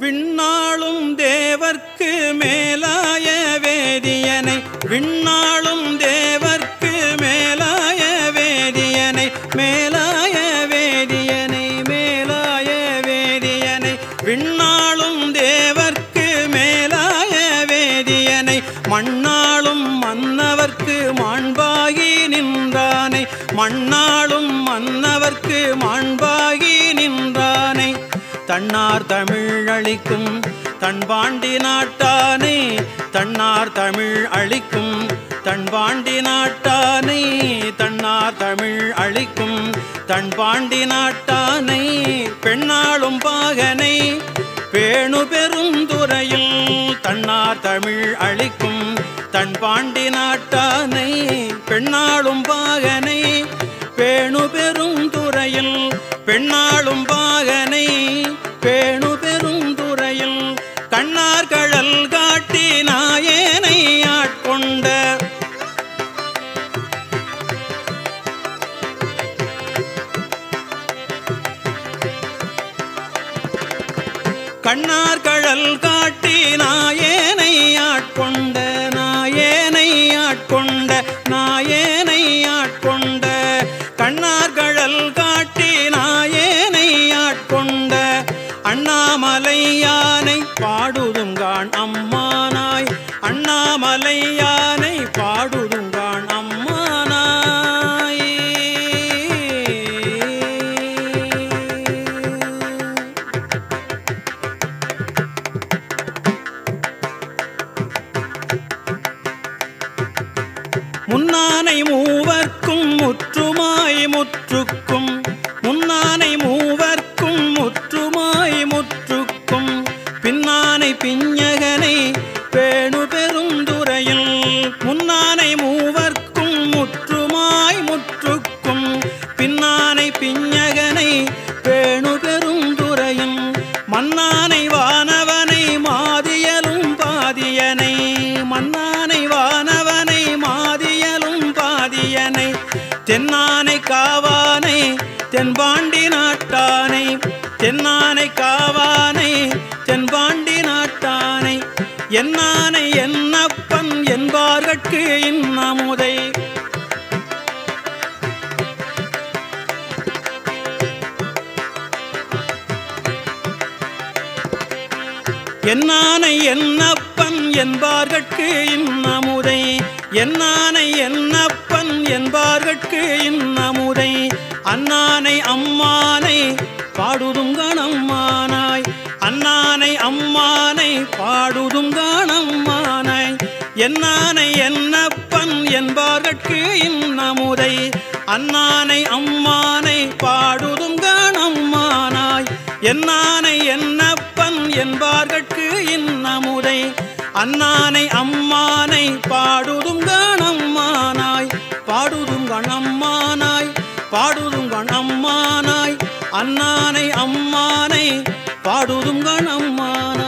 விண்ணாளும் தேவர்க்கு மேலாய வேதியனை விண்ணாளும் தேவர்க்கு மேலாய வேதியனை மேலாய வேதியனை மேலாய வேதியனை விண்ணாளும் தேவர்க்கு மேலாய வேதியனை மண்ணாளும் மன்னவர்க்கு மாண்பாகி நின்றானை மண்ணாளும் மன்னவர்க்கு மாண்பாகி நின்றானை தன்னார் தமிழ் அளிக்கும் தன்பாண்டி நாட்டானை தன்னார் தமிழ் அளிக்கும் தன்பாண்டி நாட்டானை தன்னார் தமிழ் அளிக்கும் தன்பாண்டி நாட்டானை பெண்ணாளும் பாகனை பேணு பெரும் துறையில் தன்னார் தமிழ் அளிக்கும் தன்பாண்டி நாட்டானை பெண்ணாளும் பாகனை பேணு பெரும் துறையில் பெண்ணாளும் பாகனை பேணு பெரும் துறையில் கண்ணார் கழல் காட்டி நாயேனை ஆட்கொண்ட கண்ணார் கழல் காட்டி நாயேனை ஆட்கொண்ட நாயேனை ஆட்கொண்ட நாயேனை ஆட்கொண்ட கண்ணார் கழல் காட்டி நாயேனை ஆட்கொண்ட அண்ணாமலையானை பாடுதுங்கான் அம்மானாய் அண்ணாமலையானை பாடுதுங்கான் அம்மானாய் முன்னானை மூவர்க்கும் முற்றுமாய் முற்றுக்கும் முன்னானை மூவர்க்கும் முற்றுமாய் முற்றுக்கும் பின்னானை பிஞகனை பேணு பெரும் துறையில் முன்னானை மூவர்க்கும் முற்றுமாய் முற்றுக்கும் பின்னானை பிஞகனை பேணு பெரும் துறையில் மன்னானை வானவனை மாதியலும் பாதியனை மன்னானை வானவனை மாதியலும் பாதியனை தென்னானை காவானை தென்பாண்டி நாட்டானை தென்னானை காவானை தென்பாண்டி நாட்டானை என்னானை என்னப்பன் என்பார்கட்கு இன்னமுதை என்னானை என்னப்பன் என்பார்கட்கு இன்னமுதை என்னானை என்னப்பன் என்பார்கட்கு இன்னமுதை அண்ணானை அம்மானை பாடுதும் கணம்மானாய் அண்ணானை அம்மானை பாடுதும் கணம்மானாய் என்னானை என்னப்பன் என்பார்கட்கு இன்னமுதை அண்ணானை அம்மானை பாடுதும் கணம்மானாய் என்னானை என்னப்பன் என்பார்கட்கு இன்னமுதை அண்ணானை அம்மானை பாடுதும் கணம்மானாய் பாடுதும் கணம்மானாய் பாடுதும் கணம்மானாய் அண்ணானை அம்மானை பாடுதும் கணம்மானாய்